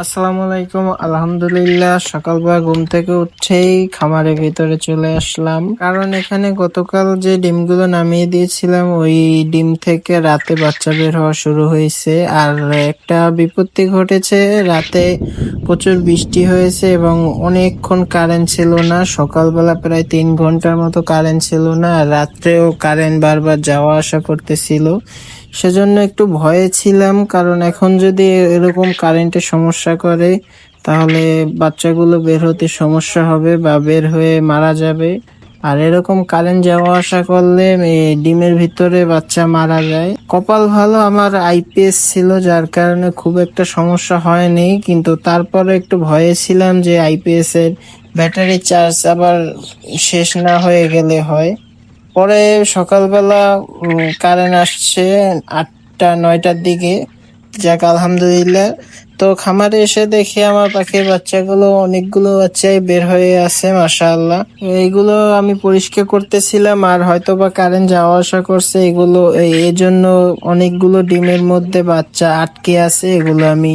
আসসালামু আলাইকুম। আলহামদুলিল্লাহ, সকালবেলা ঘুম থেকে উঠেই খামারের ভিতরে চলে আসলাম, কারণ এখানে গতকাল যে ডিমগুলো নামিয়ে দিয়েছিলাম ওই ডিম থেকে রাতে বাচ্চা বের হওয়া শুরু হয়েছে। আর একটা বিপত্তি ঘটেছে, রাতে প্রচুর বৃষ্টি হয়েছে এবং অনেকক্ষণ কারেন্ট ছিল না। সকালবেলা প্রায় 3 ঘন্টার মতো কারেন্ট ছিল না, আর রাত্রেও কারেন্ট বারবার যাওয়া আসা করতেছিল। সেজন্য একটু ভয়ে ছিলাম, কারণ এখন যদি এরকম কারেন্টের সমস্যা করে তাহলে বাচ্চাগুলো বের হতে সমস্যা হবে বা বের হয়ে মারা যাবে। আর এরকম কারেন্ট যাওয়া আসা করলে ডিমের ভিতরে বাচ্চা মারা যায়। কপাল ভালো, আমার আইপিএস ছিল, যার কারণে খুব একটা সমস্যা হয়নি, কিন্তু তারপরে একটু ভয়ে ছিলাম যে আইপিএস এর ব্যাটারি চার্জ আবার শেষ না হয়ে গেলে হয়। পরে সকালবেলা কারেন্ট আসছে 8টা 9টার দিকে। যাক, আলহামদুলিল্লাহ। তো খামারে এসে দেখি আমার পাখির বাচ্চাগুলো, অনেকগুলো বাচ্চাই বের হয়ে আছে, মাশাআল্লাহ। এইগুলো আমি পরিষ্কার করতেছিলাম, আর হয়তো বা কারেন্ট যাওয়া আসা করছে, এগুলো এজন্য অনেকগুলো ডিমের মধ্যে বাচ্চা আটকে আছে, এগুলো আমি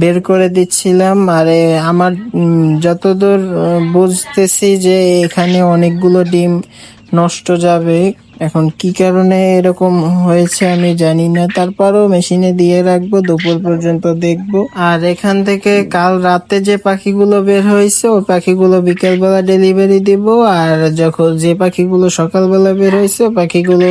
বের করে দিচ্ছিলাম। আর আমার যতদূর বুঝতেছি যে এখানে অনেকগুলো ডিম নষ্ট যাবে। এখন কি কারণে এরকম হয়েছে আমি জানি না, তারপরও মেশিনে দিয়ে রাখবো, দুপুর পর্যন্ত দেখবো। আর এখান থেকে কাল রাতে যে পাখিগুলো বের হয়েছে ওই পাখিগুলো বিকেলবেলা ডেলিভারি দিব, আর যখন যে পাখিগুলো সকালবেলা বের হয়েছে ওই পাখিগুলো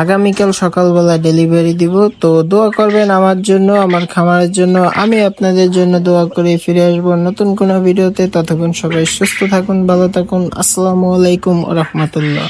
আগামীকাল সকালবেলা ডেলিভারি দিব। তো দোয়া করবেন আমার জন্য, আমার খামারের জন্য। আমি আপনাদের জন্য দোয়া করে ফিরে আসবো নতুন কোনো ভিডিওতে। ততক্ষণ সবাই সুস্থ থাকুন, ভালো থাকুন। আসসালামু আলাইকুম ওয়া রাহমাতুল্লাহ।